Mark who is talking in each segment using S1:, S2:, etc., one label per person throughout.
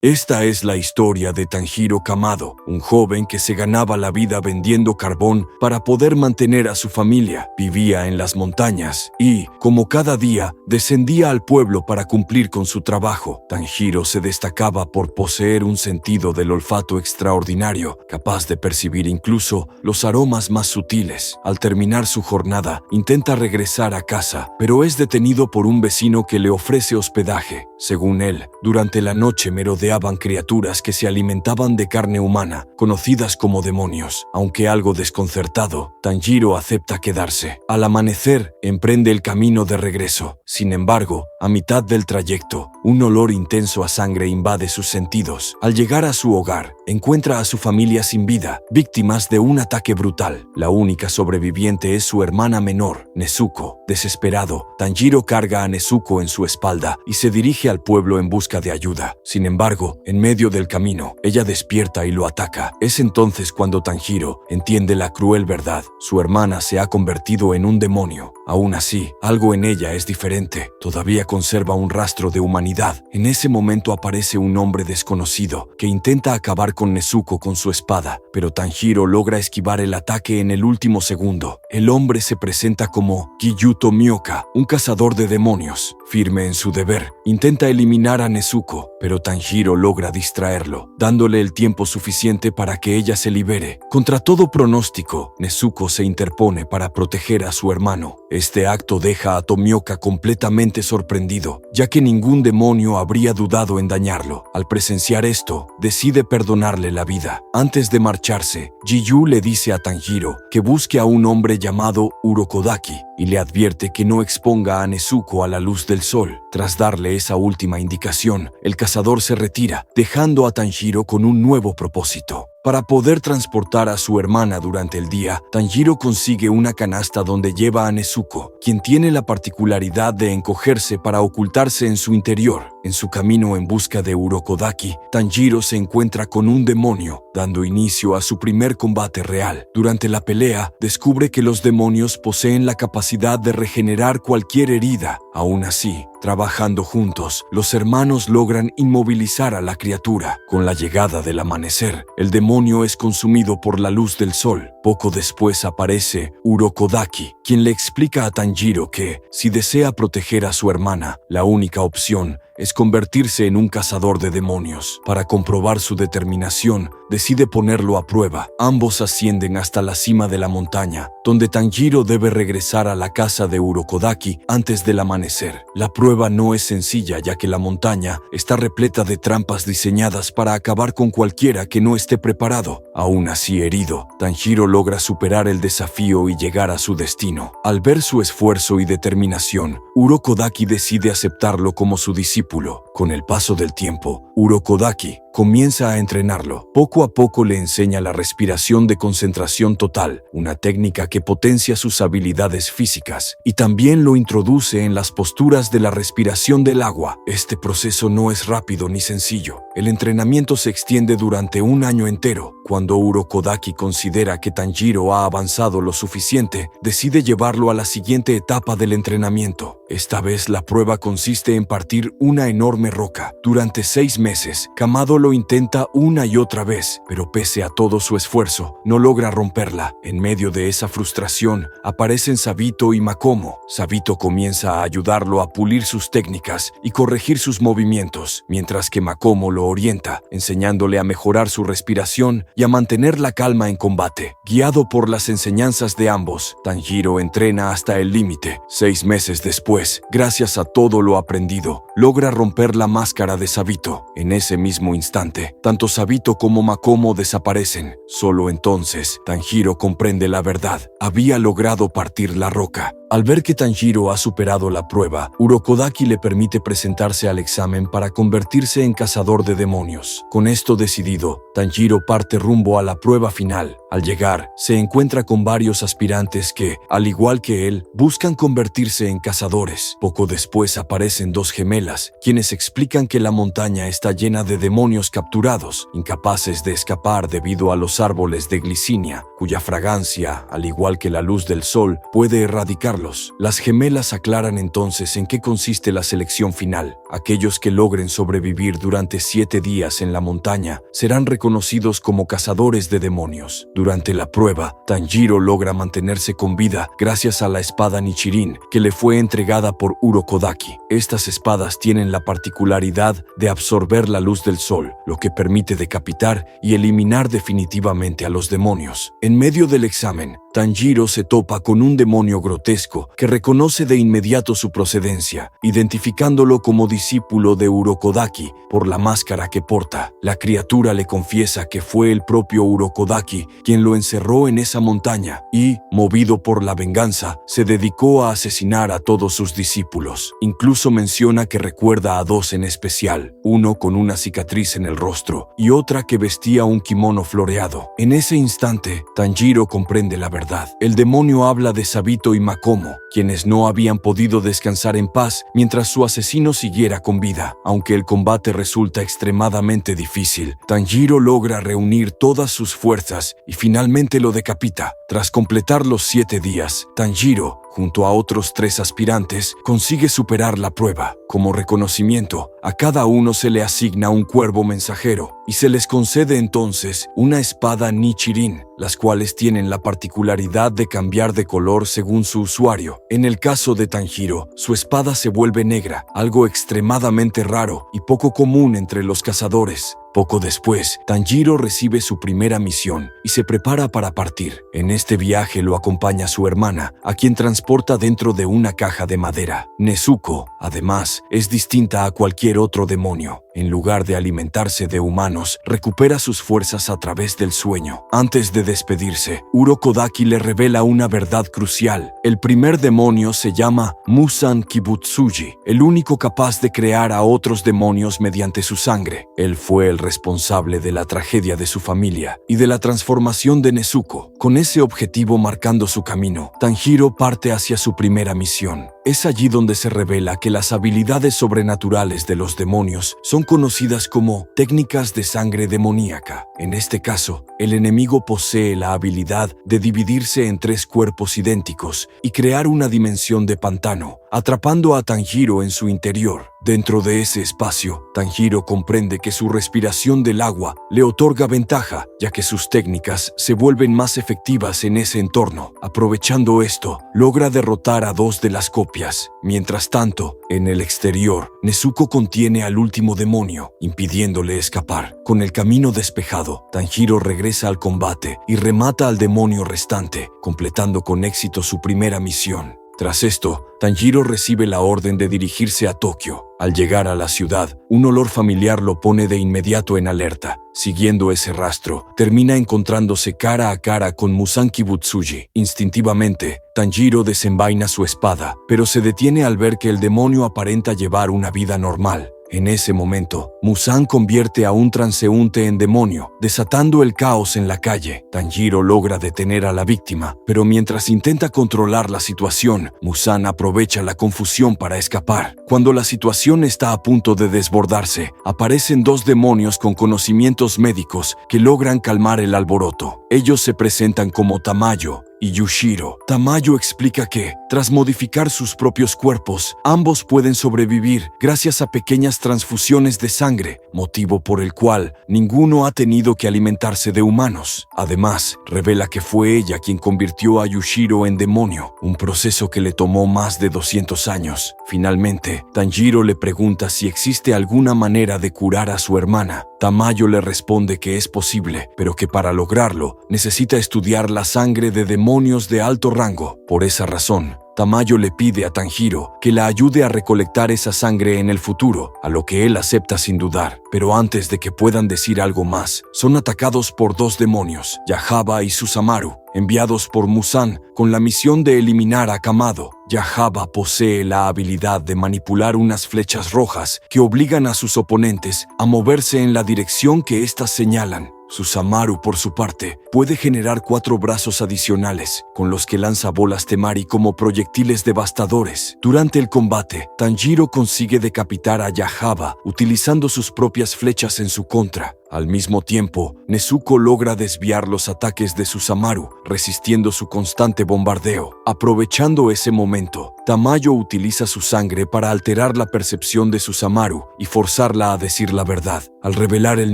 S1: Esta es la historia de Tanjiro Kamado, un joven que se ganaba la vida vendiendo carbón para poder mantener a su familia. Vivía en las montañas y, como cada día, descendía al pueblo para cumplir con su trabajo. Tanjiro se destacaba por poseer un sentido del olfato extraordinario, capaz de percibir incluso los aromas más sutiles. Al terminar su jornada, intenta regresar a casa, pero es detenido por un vecino que le ofrece hospedaje. Según él, durante la noche merodeaban criaturas que se alimentaban de carne humana, conocidas como demonios. Aunque algo desconcertado, Tanjiro acepta quedarse. Al amanecer, emprende el camino de regreso. Sin embargo, a mitad del trayecto, un olor intenso a sangre invade sus sentidos. Al llegar a su hogar, encuentra a su familia sin vida, víctimas de un ataque brutal. La única sobreviviente es su hermana menor, Nezuko. Desesperado, Tanjiro carga a Nezuko en su espalda y se dirige al pueblo en busca de ayuda. Sin embargo, en medio del camino, ella despierta y lo ataca. Es entonces cuando Tanjiro entiende la cruel verdad. Su hermana se ha convertido en un demonio. Aún así, algo en ella es diferente. Todavía conserva un rastro de humanidad. En ese momento aparece un hombre desconocido que intenta acabar con Nezuko con su espada, pero Tanjiro logra esquivar el ataque en el último segundo. El hombre se presenta como Gyuto Mioka, un cazador de demonios. Firme en su deber, intenta eliminar a Nezuko, pero Tanjiro logra distraerlo, dándole el tiempo suficiente para que ella se libere. Contra todo pronóstico, Nezuko se interpone para proteger a su hermano. Este acto deja a Tomioka completamente sorprendido, ya que ningún demonio habría dudado en dañarlo. Al presenciar esto, decide perdonarle la vida. Antes de marcharse, Giyu le dice a Tanjiro que busque a un hombre llamado Urokodaki y le advierte que no exponga a Nezuko a la luz del sol. Tras darle esa última indicación, el cazador se retira, dejando a Tanjiro con un nuevo propósito. Para poder transportar a su hermana durante el día, Tanjiro consigue una canasta donde lleva a Nezuko, quien tiene la particularidad de encogerse para ocultarse en su interior. En su camino en busca de Urokodaki, Tanjiro se encuentra con un demonio, dando inicio a su primer combate real. Durante la pelea, descubre que los demonios poseen la capacidad de regenerar cualquier herida. Aún así, trabajando juntos, los hermanos logran inmovilizar a la criatura. Con la llegada del amanecer, el demonio es consumido por la luz del sol. Poco después aparece Urokodaki, quien le explica a Tanjiro que, si desea proteger a su hermana, la única opción es convertirse en un cazador de demonios. Para comprobar su determinación, decide ponerlo a prueba. Ambos ascienden hasta la cima de la montaña, donde Tanjiro debe regresar a la casa de Urokodaki antes del amanecer. La prueba no es sencilla, ya que la montaña está repleta de trampas diseñadas para acabar con cualquiera que no esté preparado. Aún así herido, Tanjiro logra superar el desafío y llegar a su destino. Al ver su esfuerzo y determinación, Urokodaki decide aceptarlo como su discípulo. Con el paso del tiempo, Urokodaki comienza a entrenarlo. Poco a poco le enseña la respiración de concentración total, una técnica que potencia sus habilidades físicas, y también lo introduce en las posturas de la respiración del agua. Este proceso no es rápido ni sencillo. El entrenamiento se extiende durante un año entero. Cuando Urokodaki considera que Tanjiro ha avanzado lo suficiente, decide llevarlo a la siguiente etapa del entrenamiento. Esta vez la prueba consiste en partir una enorme roca. Durante 6 meses, Kamado lo intenta una y otra vez, pero pese a todo su esfuerzo, no logra romperla. En medio de esa frustración, aparecen Sabito y Makomo. Sabito comienza a ayudarlo a pulir sus técnicas y corregir sus movimientos, mientras que Makomo lo orienta, enseñándole a mejorar su respiración y a mantener la calma en combate. Guiado por las enseñanzas de ambos, Tanjiro entrena hasta el límite. 6 meses después, gracias a todo lo aprendido, logra romper la máscara de Sabito. En ese mismo instante, tanto Sabito como Makomo desaparecen. Solo entonces, Tanjiro comprende la verdad. Había logrado partir la roca. Al ver que Tanjiro ha superado la prueba, Urokodaki le permite presentarse al examen para convertirse en cazador de demonios. Con esto decidido, Tanjiro parte rumbo a la prueba final. Al llegar, se encuentra con varios aspirantes que, al igual que él, buscan convertirse en cazadores. Poco después aparecen 2 gemelas, quienes explican que la montaña está llena de demonios capturados, incapaces de escapar debido a los árboles de glicinia, cuya fragancia, al igual que la luz del sol, puede erradicar derrotarlos. Las gemelas aclaran entonces en qué consiste la selección final. Aquellos que logren sobrevivir durante 7 días en la montaña serán reconocidos como cazadores de demonios. Durante la prueba, Tanjiro logra mantenerse con vida gracias a la espada Nichirin que le fue entregada por Urokodaki. Estas espadas tienen la particularidad de absorber la luz del sol, lo que permite decapitar y eliminar definitivamente a los demonios. En medio del examen, Tanjiro se topa con un demonio grotesco que reconoce de inmediato su procedencia, identificándolo como discípulo de Urokodaki por la máscara que porta. La criatura le confiesa que fue el propio Urokodaki quien lo encerró en esa montaña y, movido por la venganza, se dedicó a asesinar a todos sus discípulos. Incluso menciona que recuerda a 2 en especial, uno con una cicatriz en el rostro y otra que vestía un kimono floreado. En ese instante, Tanjiro comprende la verdad. El demonio habla de Sabito y Makomo, quienes no habían podido descansar en paz mientras su asesino siguiera con vida. Aunque el combate resulta extremadamente difícil, Tanjiro logra reunir todas sus fuerzas y finalmente lo decapita. Tras completar los 7 días, Tanjiro, junto a otros 3 aspirantes, consigue superar la prueba. Como reconocimiento, a cada uno se le asigna un cuervo mensajero y se les concede entonces una espada Nichirin, las cuales tienen la particularidad de cambiar de color según su usuario. En el caso de Tanjiro, su espada se vuelve negra, algo extremadamente raro y poco común entre los cazadores. Poco después, Tanjiro recibe su primera misión y se prepara para partir. En este viaje lo acompaña su hermana, a quien transporta dentro de una caja de madera. Nezuko, además, es distinta a cualquier otro demonio. En lugar de alimentarse de humanos, recupera sus fuerzas a través del sueño. Antes de despedirse, Urokodaki le revela una verdad crucial. El primer demonio se llama Musan Kibutsuji, el único capaz de crear a otros demonios mediante su sangre. Él fue el responsable de la tragedia de su familia y de la transformación de Nezuko. Con ese objetivo marcando su camino, Tanjiro parte hacia su primera misión. Es allí donde se revela que las habilidades sobrenaturales de los demonios son conocidas como técnicas de sangre demoníaca. En este caso, el enemigo posee la habilidad de dividirse en 3 cuerpos idénticos y crear una dimensión de pantano, atrapando a Tanjiro en su interior. Dentro de ese espacio, Tanjiro comprende que su respiración del agua le otorga ventaja, ya que sus técnicas se vuelven más efectivas en ese entorno. Aprovechando esto, logra derrotar a 2 de las copias. Mientras tanto, en el exterior, Nezuko contiene al último demonio, impidiéndole escapar. Con el camino despejado, Tanjiro regresa al combate y remata al demonio restante, completando con éxito su primera misión. Tras esto, Tanjiro recibe la orden de dirigirse a Tokio. Al llegar a la ciudad, un olor familiar lo pone de inmediato en alerta. Siguiendo ese rastro, termina encontrándose cara a cara con Musan Kibutsuji. Instintivamente, Tanjiro desenvaina su espada, pero se detiene al ver que el demonio aparenta llevar una vida normal. En ese momento, Musan convierte a un transeúnte en demonio, desatando el caos en la calle. Tanjiro logra detener a la víctima, pero mientras intenta controlar la situación, Musan aprovecha la confusión para escapar. Cuando la situación está a punto de desbordarse, aparecen 2 demonios con conocimientos médicos que logran calmar el alboroto. Ellos se presentan como Tamayo y Yushiro. Tamayo explica que, tras modificar sus propios cuerpos, ambos pueden sobrevivir gracias a pequeñas transfusiones de sangre, motivo por el cual ninguno ha tenido que alimentarse de humanos. Además, revela que fue ella quien convirtió a Yushiro en demonio, un proceso que le tomó más de 200 años. Finalmente, Tanjiro le pregunta si existe alguna manera de curar a su hermana. Tamayo le responde que es posible, pero que para lograrlo necesita estudiar la sangre de demonios de alto rango. Por esa razón, Tamayo le pide a Tanjiro que la ayude a recolectar esa sangre en el futuro, a lo que él acepta sin dudar. Pero antes de que puedan decir algo más, son atacados por 2 demonios, Yahaba y Susamaru, enviados por Musan con la misión de eliminar a Kamado. Yahaba posee la habilidad de manipular unas flechas rojas que obligan a sus oponentes a moverse en la dirección que éstas señalan. Susamaru, por su parte, puede generar 4 brazos adicionales, con los que lanza bolas temari como proyectiles devastadores. Durante el combate, Tanjiro consigue decapitar a Yahaba utilizando sus propias flechas en su contra. Al mismo tiempo, Nezuko logra desviar los ataques de Susamaru, resistiendo su constante bombardeo. Aprovechando ese momento, Tamayo utiliza su sangre para alterar la percepción de Susamaru y forzarla a decir la verdad. Al revelar el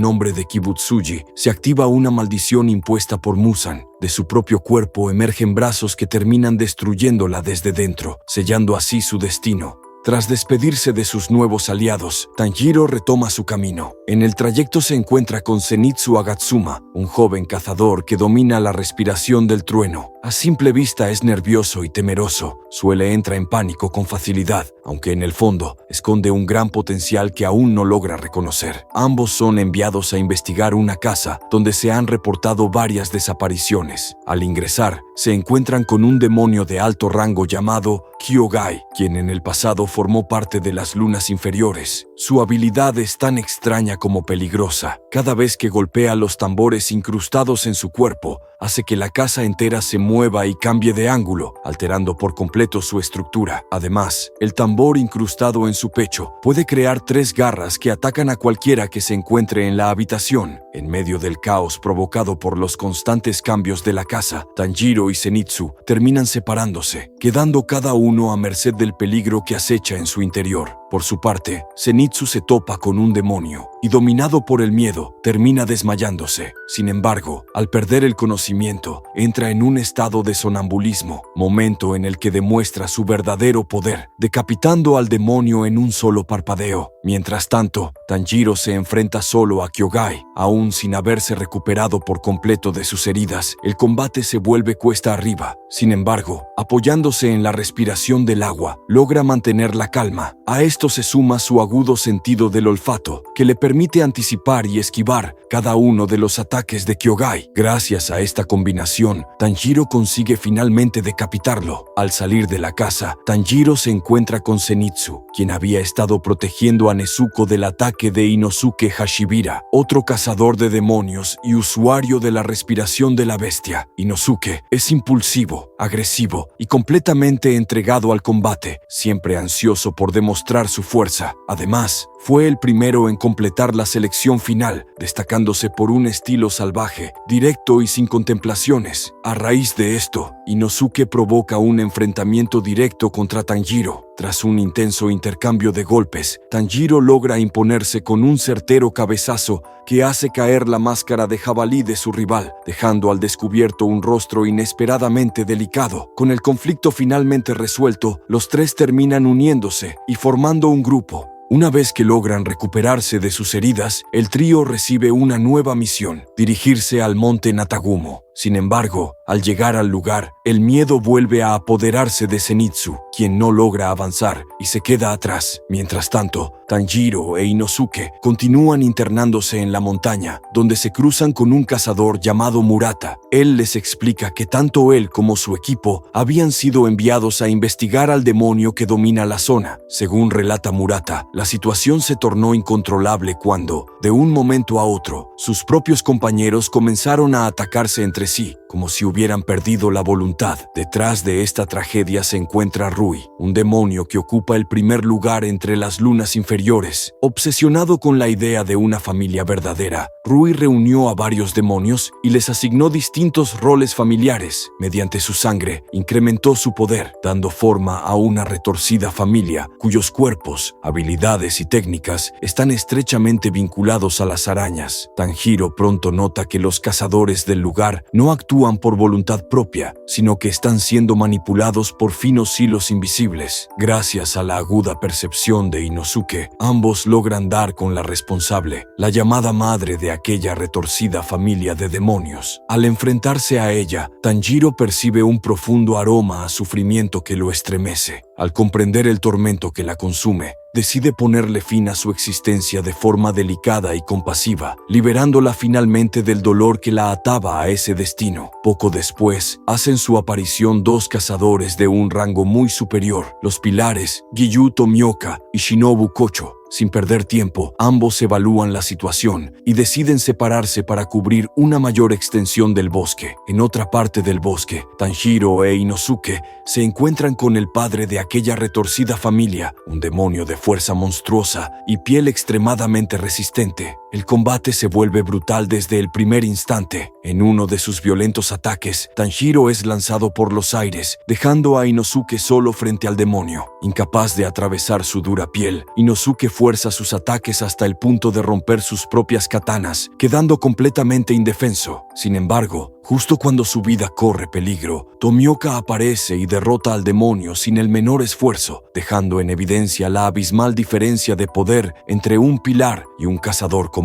S1: nombre de Kibutsuji, se activa una maldición impuesta por Muzan. De su propio cuerpo emergen brazos que terminan destruyéndola desde dentro, sellando así su destino. Tras despedirse de sus nuevos aliados, Tanjiro retoma su camino. En el trayecto se encuentra con Zenitsu Agatsuma, un joven cazador que domina la respiración del trueno. A simple vista es nervioso y temeroso, entra en pánico con facilidad, aunque en el fondo esconde un gran potencial que aún no logra reconocer. Ambos son enviados a investigar una casa donde se han reportado varias desapariciones. Al ingresar, se encuentran con un demonio de alto rango llamado Kyogai, quien en el pasado formó parte de las lunas inferiores. Su habilidad es tan extraña como peligrosa. Cada vez que golpea los tambores incrustados en su cuerpo, hace que la casa entera se mueva y cambie de ángulo, alterando por completo su estructura. Además, el tambor incrustado en su pecho puede crear 3 garras que atacan a cualquiera que se encuentre en la habitación. En medio del caos provocado por los constantes cambios de la casa, Tanjiro y Zenitsu terminan separándose, quedando cada uno a merced del peligro que acecha en su interior. Por su parte, Zenitsu se topa con un demonio y, dominado por el miedo, termina desmayándose. Sin embargo, al perder el conocimiento, entra en un estado de sonambulismo, momento en el que demuestra su verdadero poder, decapitando al demonio en un solo parpadeo. Mientras tanto, Tanjiro se enfrenta solo a Kyogai. Aún sin haberse recuperado por completo de sus heridas, el combate se vuelve cuesta arriba. Sin embargo, apoyándose en la respiración del agua, logra mantener la calma. A esto se suma su agudo sentido del olfato, que le permite anticipar y esquivar cada uno de los ataques de Kyogai. Gracias a esta combinación, Tanjiro consigue finalmente decapitarlo. Al salir de la casa, Tanjiro se encuentra con Zenitsu, quien había estado protegiendo a Nezuko del ataque de Inosuke Hashibira, otro cazador de demonios y usuario de la respiración de la bestia. Inosuke es impulsivo, agresivo y completamente entregado al combate, siempre ansioso por demostrar su fuerza. Además, fue el primero en completar la selección final, destacándose por un estilo salvaje, directo y sin contemplaciones. A raíz de esto, Inosuke provoca un enfrentamiento directo contra Tanjiro. Tras un intenso intercambio de golpes, Tanjiro logra imponerse con un certero cabezazo que hace caer la máscara de jabalí de su rival, dejando al descubierto un rostro inesperadamente delicado. Con el conflicto finalmente resuelto, los 3 terminan uniéndose y formando un grupo. Una vez que logran recuperarse de sus heridas, el trío recibe una nueva misión: dirigirse al monte Natagumo. Sin embargo, al llegar al lugar, el miedo vuelve a apoderarse de Zenitsu, quien no logra avanzar y se queda atrás. Mientras tanto, Tanjiro e Inosuke continúan internándose en la montaña, donde se cruzan con un cazador llamado Murata. Él les explica que tanto él como su equipo habían sido enviados a investigar al demonio que domina la zona. Según relata Murata, la situación se tornó incontrolable cuando, de un momento a otro, sus propios compañeros comenzaron a atacarse entre sí, como si hubieran perdido la voluntad. Detrás de esta tragedia se encuentra Rui, un demonio que ocupa el primer lugar entre las lunas inferiores. Obsesionado con la idea de una familia verdadera, Rui reunió a varios demonios y les asignó distintos roles familiares. Mediante su sangre, incrementó su poder, dando forma a una retorcida familia cuyos cuerpos, habilidades y técnicas están estrechamente vinculados a las arañas. Tanjiro pronto nota que los cazadores del lugar no actúan por voluntad propia, sino que están siendo manipulados por finos hilos invisibles. Gracias a la aguda percepción de Inosuke, ambos logran dar con la responsable, la llamada madre de aquella retorcida familia de demonios. Al enfrentarse a ella, Tanjiro percibe un profundo aroma a sufrimiento que lo estremece. Al comprender el tormento que la consume, decide ponerle fin a su existencia de forma delicada y compasiva, liberándola finalmente del dolor que la ataba a ese destino. Poco después, hacen su aparición 2 cazadores de un rango muy superior, los pilares Giyu Tomioka y Shinobu Kocho. Sin perder tiempo, ambos evalúan la situación y deciden separarse para cubrir una mayor extensión del bosque. En otra parte del bosque, Tanjiro e Inosuke se encuentran con el padre de aquella retorcida familia, un demonio de fuerza monstruosa y piel extremadamente resistente. El combate se vuelve brutal desde el primer instante. En uno de sus violentos ataques, Tanjiro es lanzado por los aires, dejando a Inosuke solo frente al demonio. Incapaz de atravesar su dura piel, Inosuke fuerza sus ataques hasta el punto de romper sus propias katanas, quedando completamente indefenso. Sin embargo, justo cuando su vida corre peligro, Tomioka aparece y derrota al demonio sin el menor esfuerzo, dejando en evidencia la abismal diferencia de poder entre un pilar y un cazador común.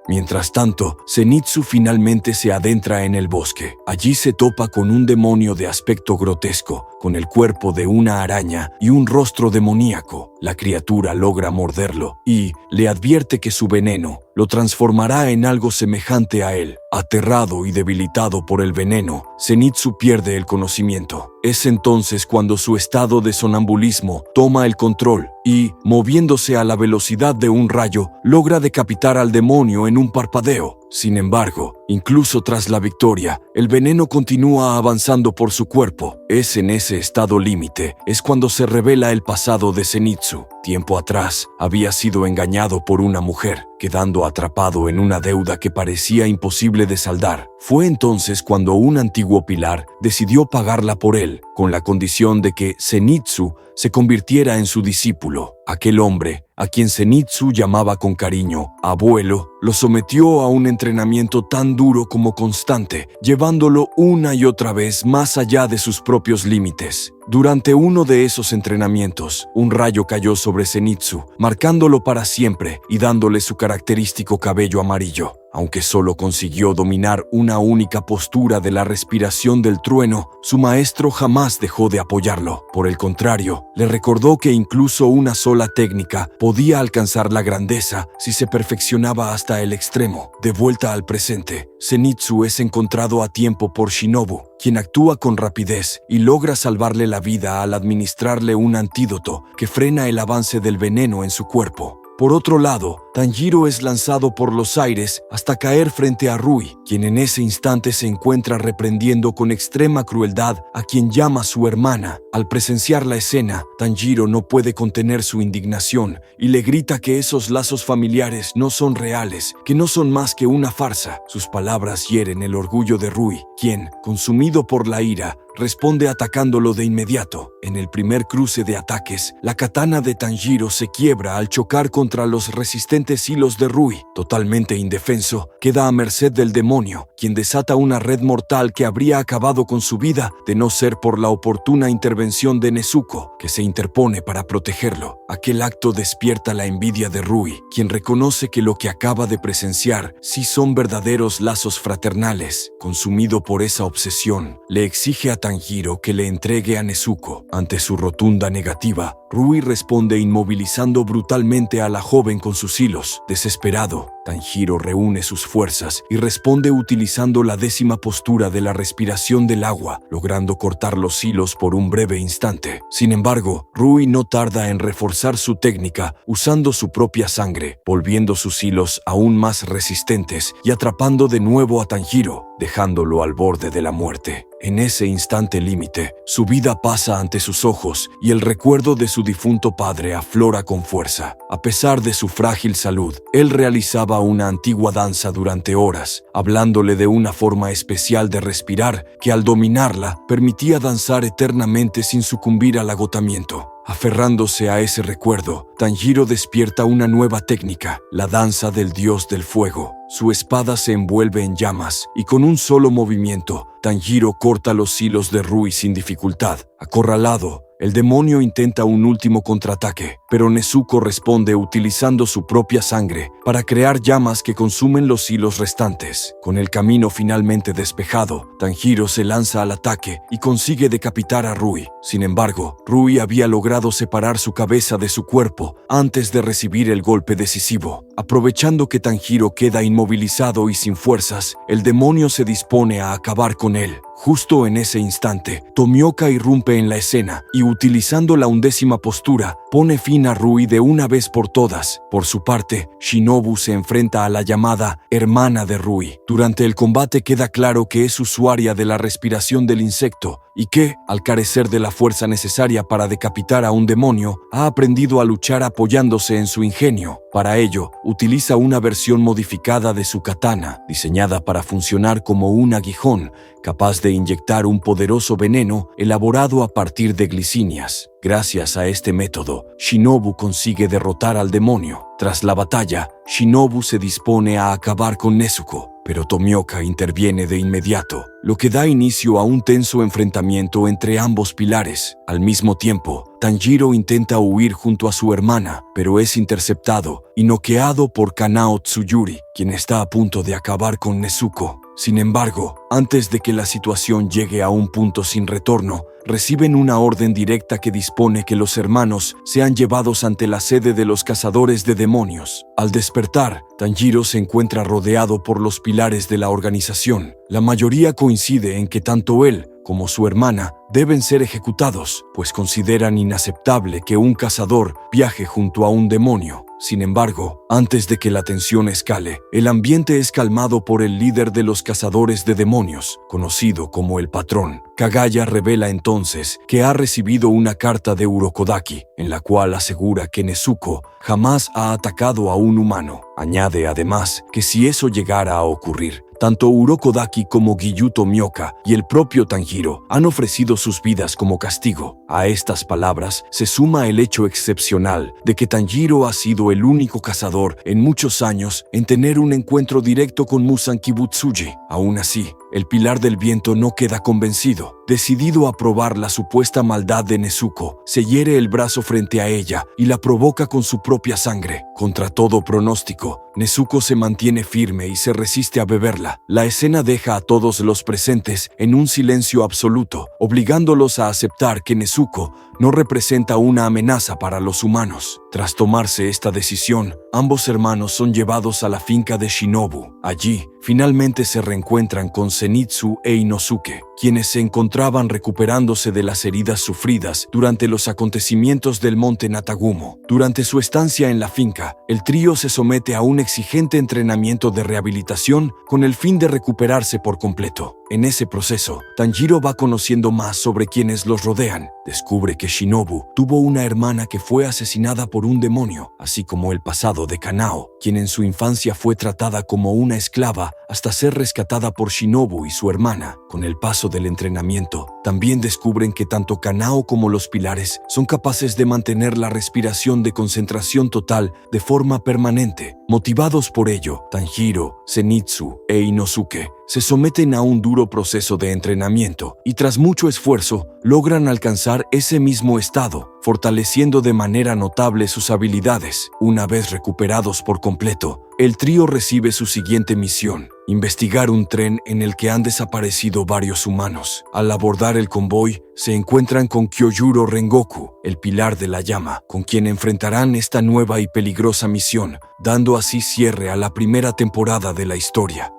S1: Mientras tanto, Zenitsu finalmente se adentra en el bosque. Allí se topa con un demonio de aspecto grotesco, con el cuerpo de una araña y un rostro demoníaco. La criatura logra morderlo y le advierte que su veneno lo transformará en algo semejante a él. Aterrado y debilitado por el veneno, Zenitsu pierde el conocimiento. Es entonces cuando su estado de sonambulismo toma el control y, moviéndose a la velocidad de un rayo, logra decapitar al demonio en un parpadeo. Sin embargo, incluso tras la victoria, el veneno continúa avanzando por su cuerpo. Es en ese estado límite, es cuando se revela el pasado de Zenitsu. Tiempo atrás, había sido engañado por una mujer, quedando atrapado en una deuda que parecía imposible de saldar. Fue entonces cuando un antiguo pilar decidió pagarla por él, con la condición de que Zenitsu se convirtiera en su discípulo. Aquel hombre, a quien Zenitsu llamaba con cariño abuelo, lo sometió a un entrenamiento tan duro como constante, llevándolo una y otra vez más allá de sus propios límites. Durante uno de esos entrenamientos, un rayo cayó sobre Zenitsu, marcándolo para siempre y dándole su característico cabello amarillo. Aunque solo consiguió dominar una única postura de la respiración del trueno, su maestro jamás dejó de apoyarlo. Por el contrario, le recordó que incluso una sola técnica podía alcanzar la grandeza si se perfeccionaba hasta el extremo. De vuelta al presente, Zenitsu es encontrado a tiempo por Shinobu, quien actúa con rapidez y logra salvarle la vida al administrarle un antídoto que frena el avance del veneno en su cuerpo. Por otro lado, Tanjiro es lanzado por los aires hasta caer frente a Rui, quien en ese instante se encuentra reprendiendo con extrema crueldad a quien llama su hermana. Al presenciar la escena, Tanjiro no puede contener su indignación y le grita que esos lazos familiares no son reales, que no son más que una farsa. Sus palabras hieren el orgullo de Rui, quien, consumido por la ira, responde atacándolo de inmediato. En el primer cruce de ataques, la katana de Tanjiro se quiebra al chocar contra los resistentes hilos de Rui. Totalmente indefenso, queda a merced del demonio, quien desata una red mortal que habría acabado con su vida de no ser por la oportuna intervención de Nezuko, que se interpone para protegerlo. Aquel acto despierta la envidia de Rui, quien reconoce que lo que acaba de presenciar sí son verdaderos lazos fraternales. Consumido por esa obsesión, le exige a Tanjiro que le entregue a Nezuko. Ante su rotunda negativa, Rui responde inmovilizando brutalmente a la joven con sus hilos. Desesperado, Tanjiro reúne sus fuerzas y responde utilizando la 10ª postura de la respiración del agua, logrando cortar los hilos por un breve instante. Sin embargo, Rui no tarda en reforzar su técnica usando su propia sangre, volviendo sus hilos aún más resistentes y atrapando de nuevo a Tanjiro, dejándolo al borde de la muerte. En ese instante límite, su vida pasa ante sus ojos y el recuerdo de su difunto padre aflora con fuerza. A pesar de su frágil salud, él realizaba una antigua danza durante horas, hablándole de una forma especial de respirar que al dominarla permitía danzar eternamente sin sucumbir al agotamiento. Aferrándose a ese recuerdo, Tanjiro despierta una nueva técnica, la danza del dios del fuego. Su espada se envuelve en llamas y con un solo movimiento, Tanjiro corta los hilos de Rui sin dificultad. Acorralado, el demonio intenta un último contraataque, pero Nezuko responde utilizando su propia sangre para crear llamas que consumen los hilos restantes. Con el camino finalmente despejado, Tanjiro se lanza al ataque y consigue decapitar a Rui. Sin embargo, Rui había logrado separar su cabeza de su cuerpo antes de recibir el golpe decisivo. Aprovechando que Tanjiro queda inmovilizado y sin fuerzas, el demonio se dispone a acabar con él. Justo en ese instante, Tomioka irrumpe en la escena y, utilizando la 11ª postura, pone fin a Rui de una vez por todas. Por su parte, Shinobu se enfrenta a la llamada hermana de Rui. Durante el combate queda claro que es usuaria de la respiración del insecto y que, al carecer de la fuerza necesaria para decapitar a un demonio, ha aprendido a luchar apoyándose en su ingenio. Para ello, utiliza una versión modificada de su katana, diseñada para funcionar como un aguijón, capaz de inyectar un poderoso veneno elaborado a partir de glicinias. Gracias a este método, Shinobu consigue derrotar al demonio. Tras la batalla, Shinobu se dispone a acabar con Nezuko, pero Tomioka interviene de inmediato, lo que da inicio a un tenso enfrentamiento entre ambos pilares. Al mismo tiempo, Tanjiro intenta huir junto a su hermana, pero es interceptado y noqueado por Kanao Tsuyuri, quien está a punto de acabar con Nezuko. Sin embargo, antes de que la situación llegue a un punto sin retorno, reciben una orden directa que dispone que los hermanos sean llevados ante la sede de los cazadores de demonios. Al despertar, Tanjiro se encuentra rodeado por los pilares de la organización. La mayoría coincide en que tanto él como su hermana deben ser ejecutados, pues consideran inaceptable que un cazador viaje junto a un demonio. Sin embargo, antes de que la tensión escale, el ambiente es calmado por el líder de los cazadores de demonios, conocido como el Patrón. Kagaya revela entonces que ha recibido una carta de Urokodaki, en la cual asegura que Nezuko jamás ha atacado a un humano. Añade además que si eso llegara a ocurrir, tanto Urokodaki como Giyu Tomioka y el propio Tanjiro han ofrecido sus vidas como castigo. A estas palabras se suma el hecho excepcional de que Tanjiro ha sido el único cazador en muchos años en tener un encuentro directo con Muzan Kibutsuji. Aún así, el Pilar del Viento no queda convencido. Decidido a probar la supuesta maldad de Nezuko, se hiere el brazo frente a ella y la provoca con su propia sangre. Contra todo pronóstico, Nezuko se mantiene firme y se resiste a beberla. La escena deja a todos los presentes en un silencio absoluto, obligándolos a aceptar que Nezuko no representa una amenaza para los humanos. Tras tomarse esta decisión, ambos hermanos son llevados a la finca de Shinobu. Allí, finalmente se reencuentran con Zenitsu e Inosuke, quienes se encontraban recuperándose de las heridas sufridas durante los acontecimientos del monte Natagumo. Durante su estancia en la finca, el trío se somete a un exigente entrenamiento de rehabilitación con el fin de recuperarse por completo. En ese proceso, Tanjiro va conociendo más sobre quienes los rodean. Descubre que Shinobu tuvo una hermana que fue asesinada por un demonio, así como el pasado de Kanao, quien en su infancia fue tratada como una esclava hasta ser rescatada por Shinobu y su hermana. Con el paso del entrenamiento, también descubren que tanto Kanao como los pilares son capaces de mantener la respiración de concentración total de forma permanente. Motivados por ello, Tanjiro, Zenitsu e Inosuke se someten a un duro proceso de entrenamiento y tras mucho esfuerzo logran alcanzar ese mismo estado, fortaleciendo de manera notable sus habilidades. Una vez recuperados por completo, el trío recibe su siguiente misión: investigar un tren en el que han desaparecido varios humanos. Al abordar el convoy, se encuentran con Kyojuro Rengoku, el Pilar de la Llama, con quien enfrentarán esta nueva y peligrosa misión, dando así cierre a la primera temporada de la historia.